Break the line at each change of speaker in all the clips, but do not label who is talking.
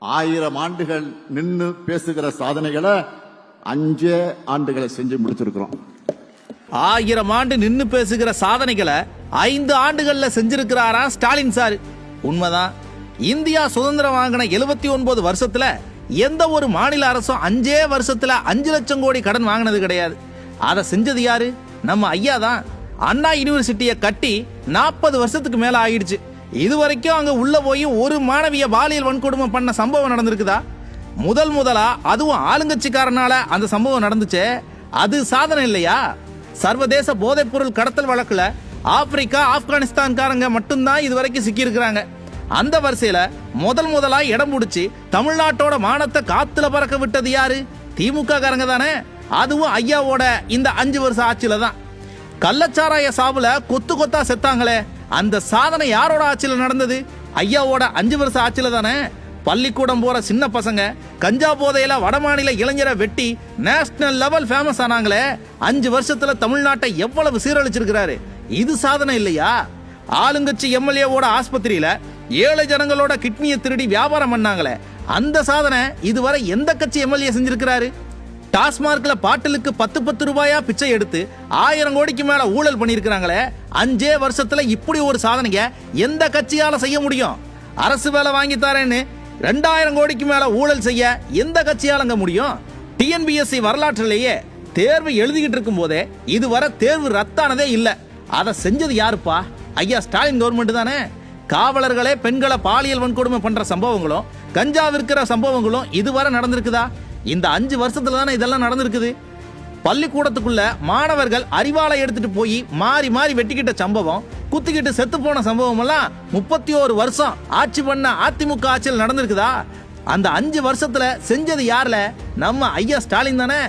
1000 ஆண்டுகள் நின்னு பேசுகிற சாதனைகளை 5 ஆண்டுகளை செஞ்சு முடிச்சிருக்கிறோம்.
1000 ஆண்டு நின்னு பேசுகிற சாதனைகளை 5 ஆண்டுகள்ல செஞ்சிருக்கிறாரா ஸ்டாலின் சார். உண்மைதான். இந்தியா சுதந்திரம் வாங்கின 79 வருஷத்துல எந்த ஒரு மாநில அரசும் 5 வருஷத்துல 5 லட்சம் கோடி கடன் வாங்கினது கிடையாது. அதை செஞ்சது யாரு? நம்ம ஐயா தான். அண்ணா யூனிவர்சிட்டியை கட்டி 40 வருஷத்துக்கு மேல ஆகிடுச்சு. இதுவரைக்கும் அங்க உள்ள போய் ஒரு மாணவிய பாலியல் வன்கொடுமை பண்ண சம்பவம் நடந்திருக்குதா? முதலா அதுவும் ஆளுங்கட்சிக்காரனால அந்த சம்பவம் நடந்துச்சு. அது சாதனை இல்லையா? சர்வதேச போதைப் பொருள் கடத்தல் வழக்குல ஆப்பிரிக்கா ஆப்கானிஸ்தான்காரங்க மட்டும்தான் இதுவரைக்கும் சிக்கி இருக்கிறாங்க. அந்த வரிசையில முதலா இடம் பிடிச்சி தமிழ்நாட்டோட மானத்தை காத்துல பறக்க விட்டது யாரு? திமுக காரங்க தானே. அதுவும் ஐயாவோட இந்த 5 வருஷ ஆட்சியில தான். கள்ளச்சாராய சாவுல கொத்து கொத்தா செத்தாங்களே, அந்த சாதனை யாரோட ஆட்சியில நடந்தது? ஐயாவோட 5 வருஷ ஆட்சியில தானே. பள்ளிக்கூடம் போற சின்ன பசங்க கஞ்சா போதையில வடமாநில இளைஞரை வெட்டி நேஷனல் லெவல் ஃபேமஸ் ஆனாங்களே, 5 வருஷத்துல தமிழ்நாட்டை எவ்வளவு சீரழிச்சிருக்கிறாரு. இது சாதனை இல்லையா? ஆளுங்கட்சி எம்எல்ஏவோட ஆஸ்பத்திரியில ஏழை ஜனங்களோட கிட்னியை திருடி வியாபாரம் பண்ணாங்களே, அந்த சாதனை இதுவரை எந்த கட்சி எம்எல்ஏ செஞ்சிருக்கிறாரு? டாஸ்மார்க்ல பாட்டிலுக்கு 10 ரூபாயா பிச்சை எடுத்து 1000 கோடிக்கு மேல ஊழல் பண்ணிருக்காங்களே, 5 வருஷத்துல இப்படி ஒரு சாதனைய எந்த கட்சியால செய்ய முடியும்? அரசு வேலை வாங்கி தரேன்னு 2000 கோடிக்கு மேல ஊழல் செய்ய எந்த கட்சியாலங்க முடியும்? டிஎன்பிஎஸ்சி வரலாற்றிலேயே தேர்வு எழுதிக்கிட்டு இருக்கும் போதே இதுவரை தேர்வு ரத்தானதே இல்ல. அதை செஞ்சது யாருப்பா? ஐயா ஸ்டாலின் கவர்மெண்ட் தானே. காவலர்களே பெண்களை பாலியல் வன்கொடுமை பண்ற சம்பவங்களும் கஞ்சா விற்கிற சம்பவங்களும் இதுவரை நடந்திருக்குதா? இந்த 5 வருஷத்துல தானே இதெல்லாம் நடந்திருக்குது. பள்ளிக்கூடத்துக்குள்ள மாணவர்கள் அறிவாலை எடுத்துட்டு போய் மாறி மாறி வெட்டிக்கிட்ட சம்பவம், குத்திக்கிட்டு செத்து போன சம்பவம் எல்லாம் 31 வருஷம் ஆட்சி பண்ண அதிமுக ஆட்சியில் நடந்திருக்குதா? அந்த 5 வருஷத்துல செஞ்சது யாருல? நம்ம ஐயா ஸ்டாலின் தானே.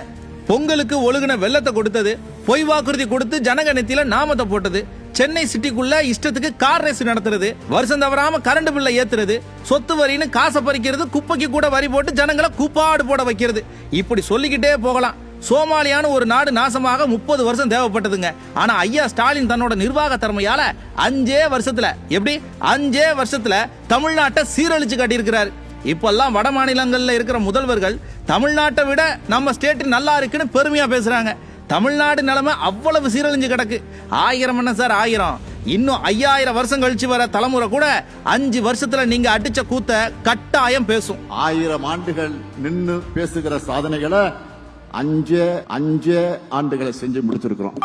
பொங்கலுக்கு ஒழுகுன வெள்ளத்தை கொடுத்தது, பொய் வாக்குறுதி கொடுத்து ஜனங்க நெத்தியில நாமத்தை போட்டது, சென்னை சிட்டிக்குள்ள இஷ்டத்துக்கு கார் ரேஸ் நடத்துறது, வருஷம் தவறாம கரண்ட் பில்லை ஏத்துறது, சொத்து வரின்னு காசை பறிக்கிறது, குப்பைக்கு கூட வரி போட்டு ஜனங்களை கூப்பாடு போட வைக்கிறது, இப்படி சொல்லிக்கிட்டே போகலாம். சோமாலியான ஒரு நாடு நாசமாக 30 வருஷம் தேவைப்பட்டதுங்க. ஆனா ஐயா ஸ்டாலின் தன்னோட நிர்வாக திறமையால 5 வருஷத்துல, எப்படி 5 வருஷத்துல தமிழ்நாட்டை சீரழிச்சு காட்டியிருக்கிறார். இப்பெல்லாம் வட மாநிலங்கள்ல இருக்கிற முதல்வர்கள் தமிழ்நாட்டை விட நம்ம ஸ்டேட் நல்லா இருக்குன்னு பெருமையா பேசுறாங்க. தமிழ்நாடு நிலைமை அவ்வளவு சீரழிஞ்சு கிடக்கு. 1000 என்ன சார் 1000, இன்னும் 5000 வருஷம் கழிச்சு வர தலைமுறை கூட 5 வருஷத்துல நீங்க அடிச்ச கூத்த கட்டாயம் பேசும்.
1000 ஆண்டுகள் நின்னு பேசுகிற சாதனைகளை 5 ஆண்டுகளை செஞ்சு முடிச்சிருக்கிறோம்.